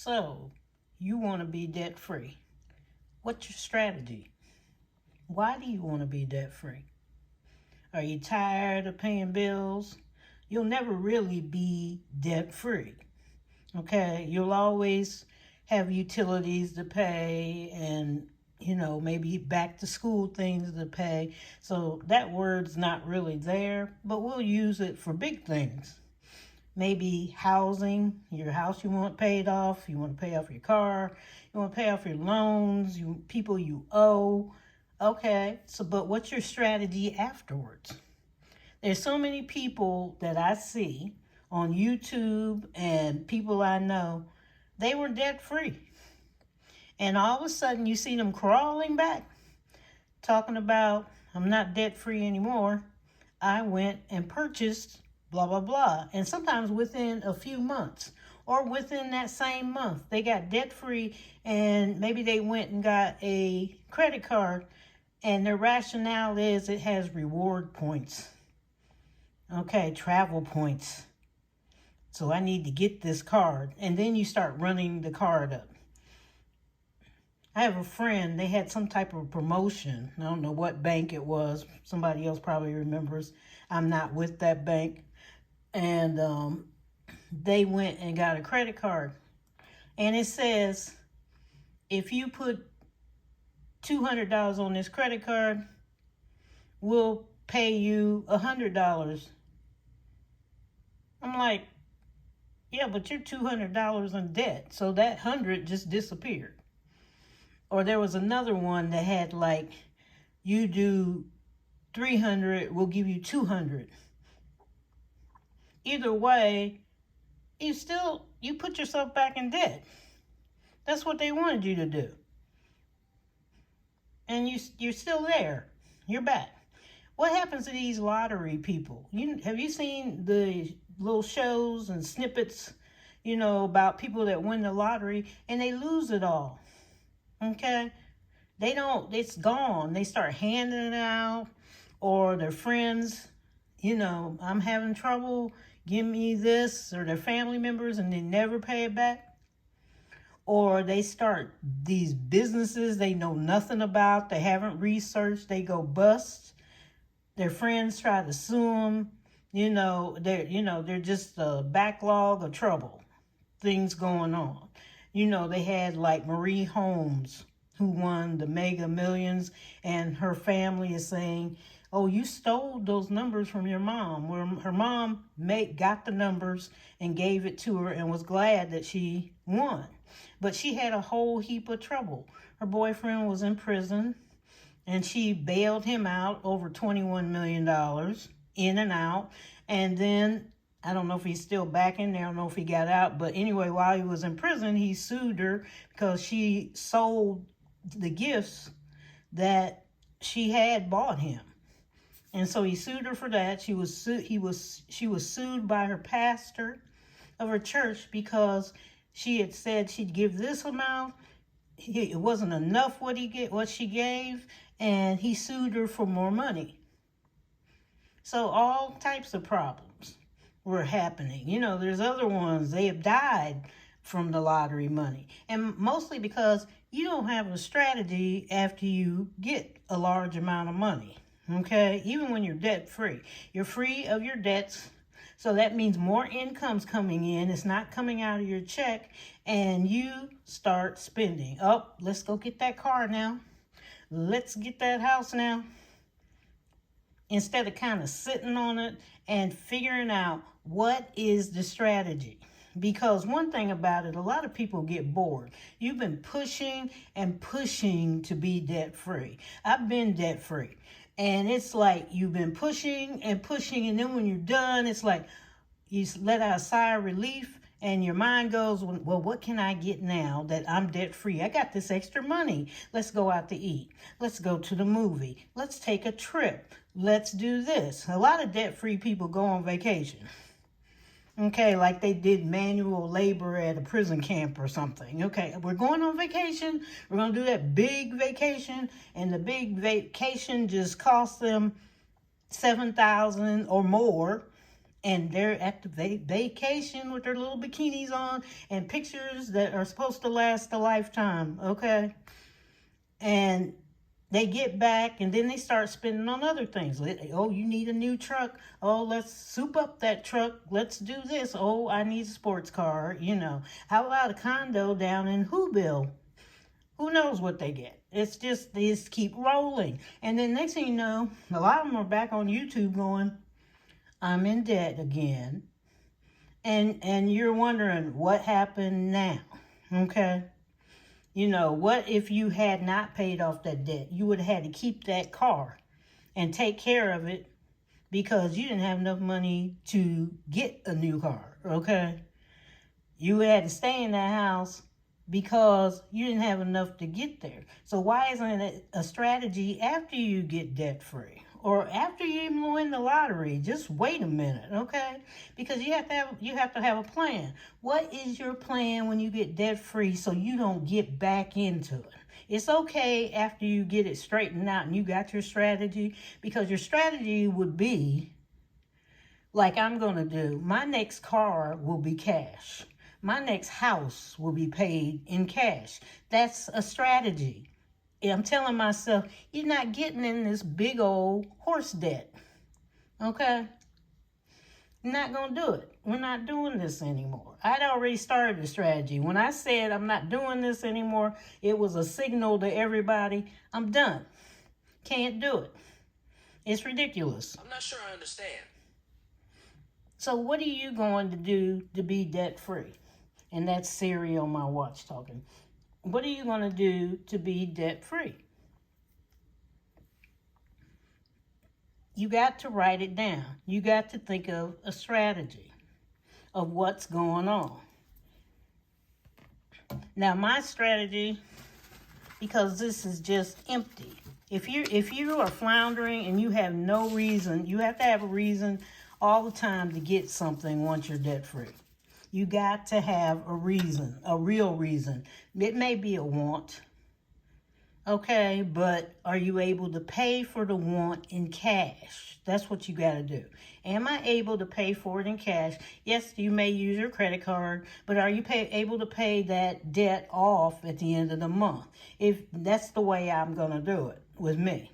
So, you want to be debt free. What's your strategy? Why do you want to be debt free? Are you tired of paying bills? You'll never really be debt free. Okay, you'll always have utilities to pay and maybe back to school things to pay. So that word's not really there, but we'll use it for big things. Maybe housing, your house you want paid off, you want to pay off your car, you want to pay off your loans, people you owe. Okay, so but what's your strategy afterwards? There's so many people that I see on YouTube and people I know, they were debt free. And all of a sudden you see them crawling back, talking about, I'm not debt free anymore. I went and purchased blah, blah, blah. And sometimes within a few months or within that same month, they got debt free and maybe they went and got a credit card and their rationale is it has reward points. Okay, travel points. So I need to get this card. And then you start running the card up. I have a friend, they had some type of promotion. I don't know what bank it was. Somebody else probably remembers. I'm not with that bank. And they went and got a credit card. And it says, if you put $200 on this credit card, we'll pay you $100. I'm like, yeah, but you're $200 in debt. So that 100 just disappeared. Or there was another one that had like, you do 300, we'll give you 200. Either way, you put yourself back in debt. That's what they wanted you to do. And you're still there. You're back. What happens to these lottery people? Have you seen the little shows and snippets, about people that win the lottery and they lose it all? Okay? It's gone. They start handing it out, or their friends, I'm having trouble, give me this, or their family members, and they never pay it back. Or they start these businesses they know nothing about, they haven't researched, they go bust. Their friends try to sue them. They're just a backlog of trouble, things going on. They had like Marie Holmes, who won the Mega Millions, and her family is saying, oh, you stole those numbers from your mom. Where her mom got the numbers and gave it to her and was glad that she won. But she had a whole heap of trouble. Her boyfriend was in prison, and she bailed him out over $21 million in and out. And then, I don't know if he's still back in there. I don't know if he got out. But anyway, while he was in prison, he sued her because she sold the gifts that she had bought him. And so he sued her for that. She was sued by her pastor of her church because she had said she'd give this amount. It wasn't enough what she gave, and he sued her for more money. So all types of problems were happening. There's other ones, they have died from the lottery money. And mostly because you don't have a strategy after you get a large amount of money. Okay? Even when you're debt free. You're free of your debts. So that means more income's coming in. It's not coming out of your check. And you start spending. Oh, let's go get that car now. Let's get that house now. Instead of kind of sitting on it and figuring out what is the strategy. Because one thing about it, a lot of people get bored. You've been pushing and pushing to be debt free. I've been debt free. And it's like you've been pushing and pushing, and then when you're done, it's like you let out a sigh of relief, and your mind goes, well, what can I get now that I'm debt free? I got this extra money. Let's go out to eat. Let's go to the movie. Let's take a trip. Let's do this. A lot of debt free people go on vacation. Okay, like they did manual labor at a prison camp or something. Okay, we're going on vacation. We're going to do that big vacation, and the big vacation just cost them $7,000 or more. and they're at the vacation with their little bikinis on and pictures that are supposed to last a lifetime, okay? And they get back and then they start spending on other things. Oh, you need a new truck. Oh, let's soup up that truck. Let's do this. Oh, I need a sports car, you know. How about a condo down in Whoville? Who knows what they get? It's just, they just keep rolling. And then next thing you know, a lot of them are back on YouTube going, I'm in debt again. And you're wondering what happened now, okay? You know, what if you had not paid off that debt? You would have had to keep that car and take care of it because you didn't have enough money to get a new car, okay? You had to stay in that house because you didn't have enough to get there. So why isn't it a strategy after you get debt free? Or after you even win the lottery? Just wait a minute, okay? Because you have to have a plan. What is your plan when you get debt free so you don't get back into it? It's okay after you get it straightened out and you got your strategy, because your strategy would be like I'm going to do. My next car will be cash. My next house will be paid in cash. That's a strategy. I'm telling myself, you're not getting in this big old horse debt, okay? You're not going to do it. We're not doing this anymore. I'd already started the strategy. When I said I'm not doing this anymore, it was a signal to everybody, I'm done. Can't do it. It's ridiculous. I'm not sure I understand. So what are you going to do to be debt-free? And that's Siri on my watch talking. What are you going to do to be debt-free? You got to write it down. You got to think of a strategy of what's going on. Now, my strategy, because this is just empty. If you are floundering and you have no reason, you have to have a reason all the time to get something once you're debt-free. You got to have a reason, a real reason. It may be a want, okay, but are you able to pay for the want in cash? That's what you got to do. Am I able to pay for it in cash? Yes, you may use your credit card, but are you able to pay that debt off at the end of the month? If that's the way I'm going to do it with me.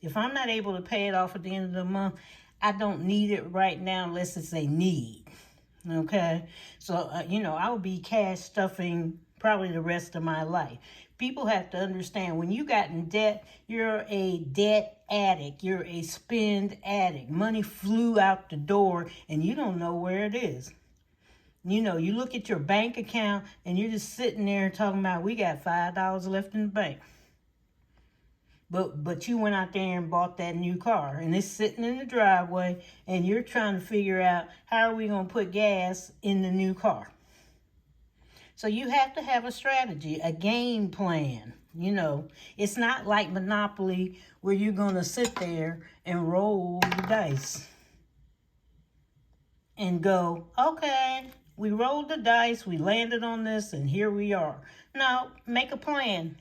If I'm not able to pay it off at the end of the month, I don't need it right now unless it's a need. Okay, so, I will be cash stuffing probably the rest of my life. People have to understand, when you got in debt, you're a debt addict. You're a spend addict. Money flew out the door and you don't know where it is. You look at your bank account and you're just sitting there talking about, we got $5 left in the bank. But you went out there and bought that new car, and it's sitting in the driveway, and you're trying to figure out, how are we going to put gas in the new car? So you have to have a strategy, a game plan. It's not like Monopoly where you're going to sit there and roll the dice and go, okay, we rolled the dice, we landed on this, and here we are. No, make a plan.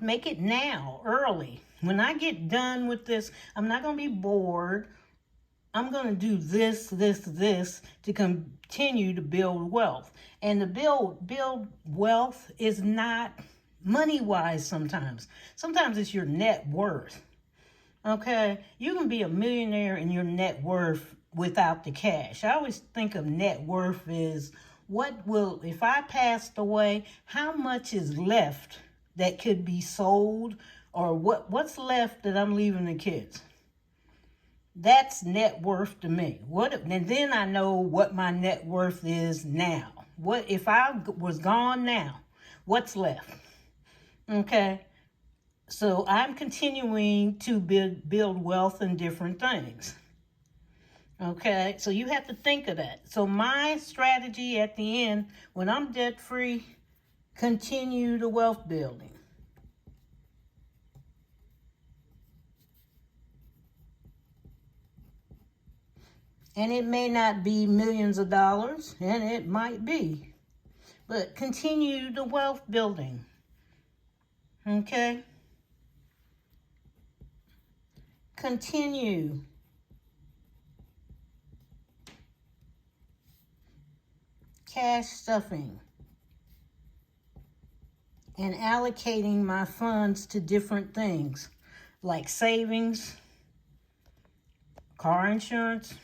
Make it now, early. When I get done with this, I'm not going to be bored. I'm going to do this to continue to build wealth. And to build wealth is not money-wise sometimes. Sometimes it's your net worth. Okay? You can be a millionaire in your net worth without the cash. I always think of net worth as, if I passed away, how much is left that could be sold, or what's left that I'm leaving the kids? That's net worth to me. And then I know what my net worth is now. What if I was gone now? What's left? Okay, so I'm continuing to build wealth in different things. Okay, so you have to think of that. So my strategy at the end, when I'm debt free, continue the wealth building. And it may not be millions of dollars, and it might be. But continue the wealth building. Okay? Continue. cash stuffing, and allocating my funds to different things like savings, car insurance,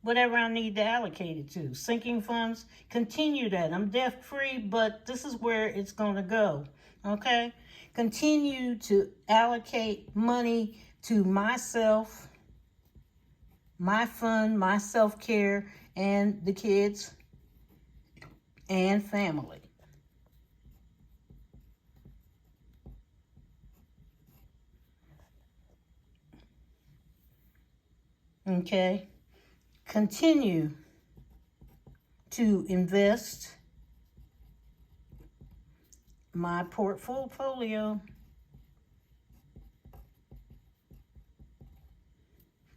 whatever I need to allocate it to. Sinking funds, continue that. I'm debt free, but this is where it's going to go. Okay? Continue to allocate money to myself, my fun, my self-care, and the kids and family. Okay? Continue to invest my portfolio.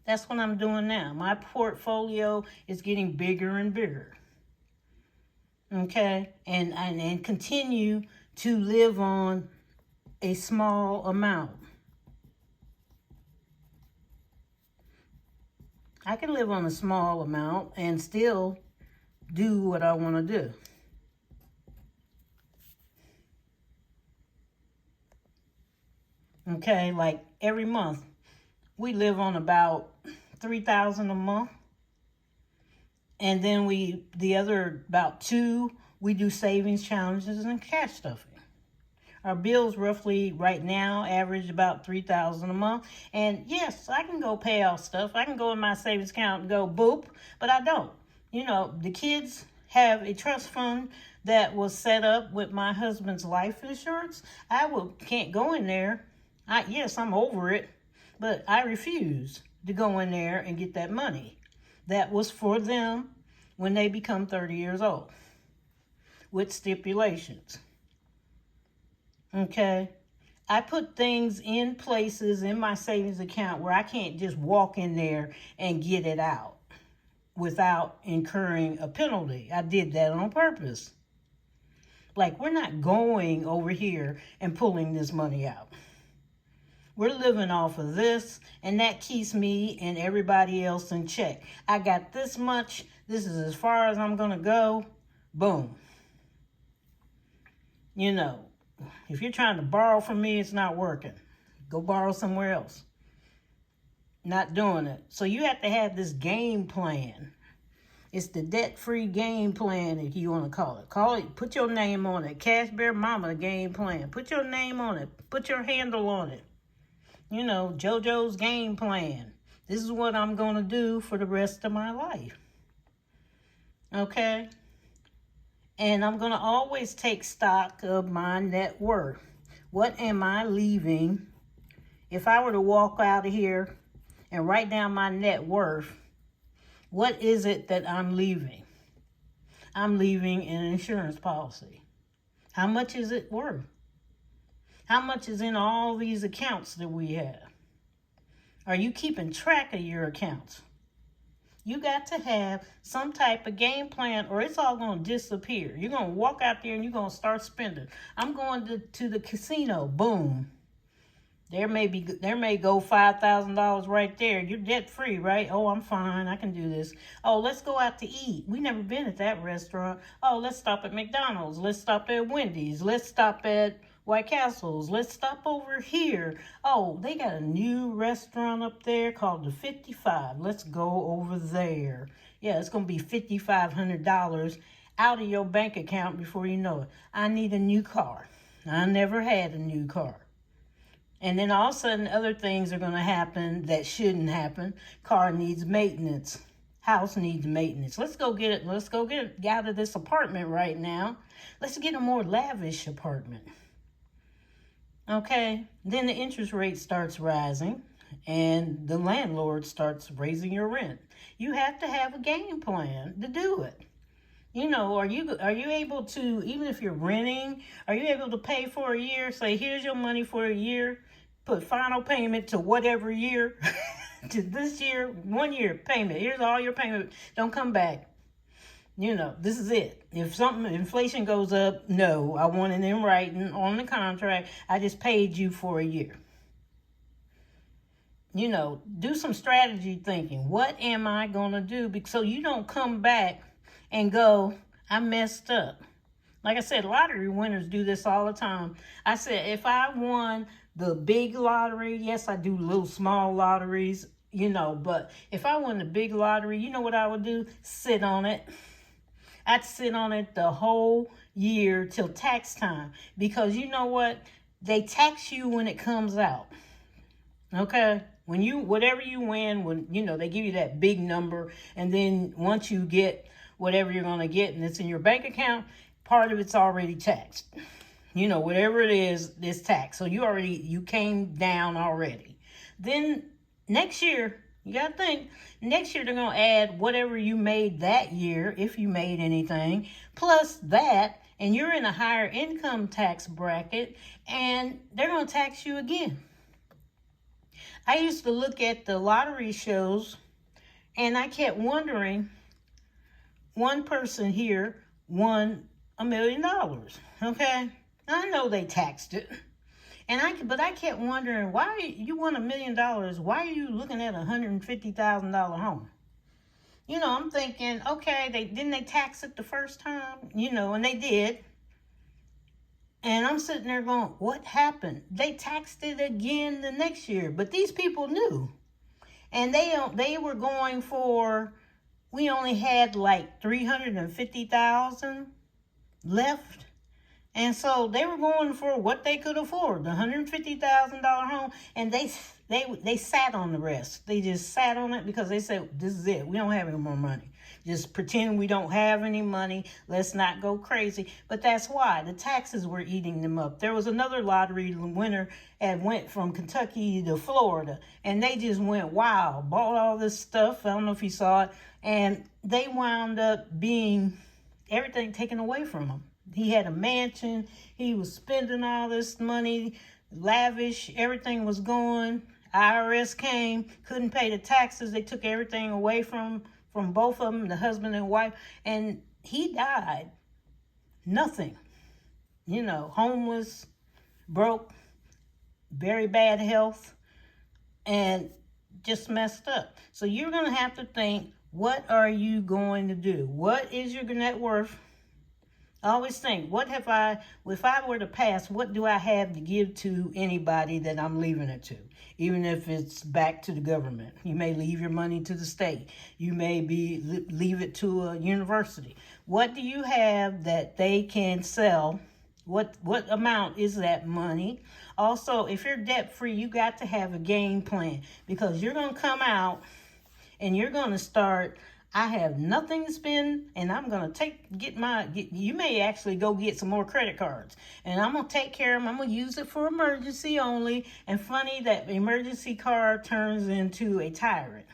That's what I'm doing now. My portfolio is getting bigger and bigger. Okay? And continue to live on a small amount. I can live on a small amount and still do what I want to do. Okay, like every month, we live on about $3,000 a month. And then the other about $2,000, we do savings challenges and cash stuffing. Our bills roughly right now average about $3,000 a month. And yes, I can go pay off stuff. I can go in my savings account and go boop, but I don't. You know, the kids have a trust fund that was set up with my husband's life insurance. Can't go in there. Yes, I'm over it, but I refuse to go in there and get that money. That was for them when they become 30 years old, with stipulations. Okay? I put things in places in my savings account where I can't just walk in there and get it out without incurring a penalty. I did that on purpose. Like, we're not going over here and pulling this money out. We're living off of this, and that keeps me and everybody else in check. I got this much. This is as far as I'm going to go. Boom. You know, if you're trying to borrow from me, it's not working. Go borrow somewhere else. Not doing it. So you have to have this game plan. It's the debt-free game plan, if you want to call it. Call it, put your name on it. Cash Bear Mama game plan. Put your name on it. Put your handle on it. You know, JoJo's game plan. This is what I'm going to do for the rest of my life. Okay? And I'm going to always take stock of my net worth. What am I leaving? If I were to walk out of here and write down my net worth, what is it that I'm leaving? I'm leaving an insurance policy. How much is it worth? How much is in all these accounts that we have? Are you keeping track of your accounts? You got to have some type of game plan or it's all going to disappear. You're going to walk out there and you're going to start spending. I'm going to the casino. Boom. There may go $5,000 right there. You're debt free, right? Oh, I'm fine. I can do this. Oh, let's go out to eat. We never been at that restaurant. Oh, let's stop at McDonald's. Let's stop at Wendy's. Let's stop at White Castles. Let's stop over here. Oh, they got a new restaurant up there called the 55. Let's go over there. Yeah, it's going to be $5,500 out of your bank account before you know it. I need a new car. I never had a new car. And then all of a sudden, other things are going to happen that shouldn't happen. Car needs maintenance. House needs maintenance. Let's go get it. Let's go get out of this apartment right now. Let's get a more lavish apartment. Okay? Then the interest rate starts rising, and the landlord starts raising your rent. You have to have a game plan to do it. You know, are you able to, even if you're renting, are you able to pay for a year? Say, here's your money for a year. Put final payment to whatever year, to this year, 1 year payment. Here's all your payment. Don't come back. You know, this is it. If inflation goes up, no, I want it in writing on the contract. I just paid you for a year. You know, do some strategy thinking. What am I going to do? So you don't come back and go, I messed up. Like I said, lottery winners do this all the time. I said, if I won the big lottery, yes, I do little small lotteries, but if I won the big lottery, you know what I would do? Sit on it. I'd sit on it the whole year till tax time. Because you know what? They tax you when it comes out. Okay? Whatever you win, they give you that big number, and then once you get whatever you're going to get and it's in your bank account, part of it's already taxed. Whatever it is taxed. So you came down already. Then next year, you got to think, next year they're going to add whatever you made that year, if you made anything, plus that, and you're in a higher income tax bracket, and they're going to tax you again. I used to look at the lottery shows, and I kept wondering, one person here won $1 million, okay? I know they taxed it. But I kept wondering, why you won $1 million, why are you looking at a $150,000 home? I'm thinking, okay, didn't they tax it the first time? And they did. And I'm sitting there going, what happened? They taxed it again the next year. But these people knew. And they were going for, we only had like 350,000 left. And so they were going for what they could afford, the $150,000 home, and they sat on the rest. They just sat on it because they said, this is it. We don't have any more money. Just pretend we don't have any money. Let's not go crazy. But that's why the taxes were eating them up. There was another lottery winner that went from Kentucky to Florida, and they just went wild, bought all this stuff. I don't know if you saw it. And they wound up being everything taken away from them. He had a mansion. He was spending all this money, lavish. Everything was going. IRS came, couldn't pay the taxes. They took everything away from both of them, the husband and wife. And he died. Nothing. Homeless, broke, very bad health, and just messed up. So you're going to have to think, what are you going to do? What is your net worth? I always think, if I were to pass, what do I have to give to anybody that I'm leaving it to? Even if it's back to the government. You may leave your money to the state. You may leave it to a university. What do you have that they can sell? What amount is that money? Also, if you're debt-free, you got to have a game plan, because you're going to come out and you're going to start, I have nothing to spend, and I'm going to you may actually go get some more credit cards, and I'm going to take care of them. I'm going to use it for emergency only. And funny that emergency card turns into a tyrant.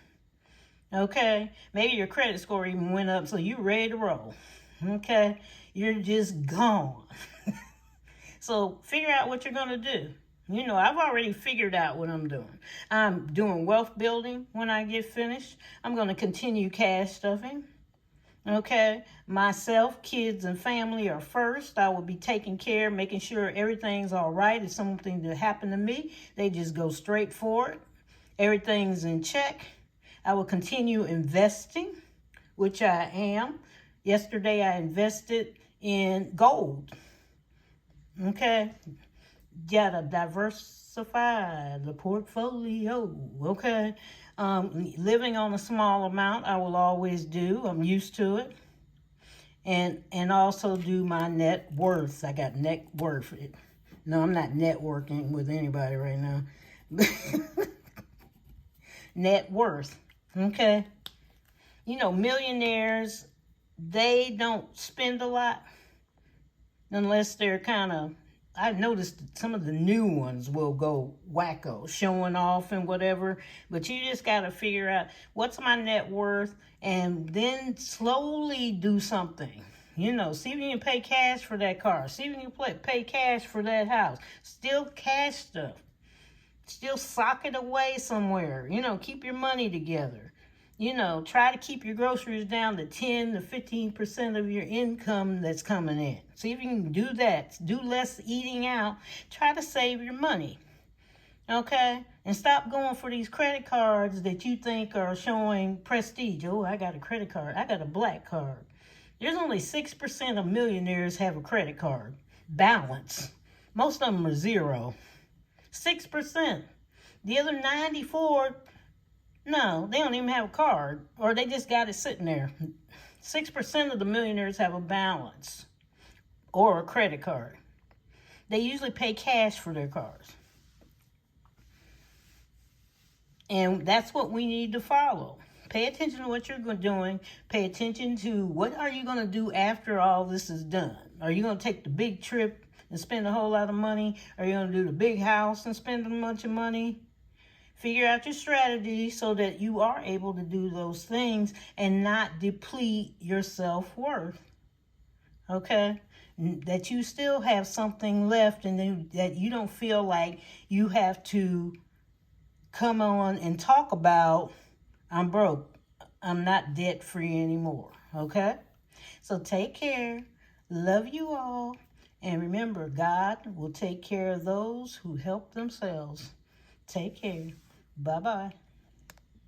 Okay? Maybe your credit score even went up, so you're ready to roll. Okay? You're just gone. So figure out what you're going to do. I've already figured out what I'm doing. I'm doing wealth building when I get finished. I'm going to continue cash stuffing. Okay? Myself, kids, and family are first. I will be taking care, making sure everything's all right. If something to happen to me, they just go straight for it. Everything's in check. I will continue investing, which I am. Yesterday, I invested in gold. Okay? Gotta diversify the portfolio, okay? Living on a small amount, I will always do. I'm used to it. And also do my net worth. I got net worth. No, I'm not networking with anybody right now. Net worth, okay? Millionaires, they don't spend a lot unless they're kind of, I've noticed that some of the new ones will go wacko, showing off and whatever. But you just got to figure out, what's my net worth, and then slowly do something. See if you can pay cash for that car. See if you can pay cash for that house. Still cash stuff. Still sock it away somewhere. Keep your money together. Try to keep your groceries down to 10 to 15% of your income that's coming in. See if you can do that. Do less eating out. Try to save your money. Okay? And stop going for these credit cards that you think are showing prestige. Oh, I got a credit card. I got a black card. There's only 6% of millionaires have a credit card balance. Most of them are zero. 6%. The other 94, no, they don't even have a card, or they just got it sitting there. 6% of the millionaires have a balance or a credit card. They usually pay cash for their cars. And that's what we need to follow. Pay attention to what you're doing. Pay attention to what are you going to do after all this is done. Are you going to take the big trip and spend a whole lot of money? Are you going to do the big house and spend a bunch of money? Figure out your strategy so that you are able to do those things and not deplete your self-worth. Okay? That you still have something left, and then that you don't feel like you have to come on and talk about, I'm broke, I'm not debt free anymore. Okay? So take care. Love you all. And remember, God will take care of those who help themselves. Take care. Bye-bye.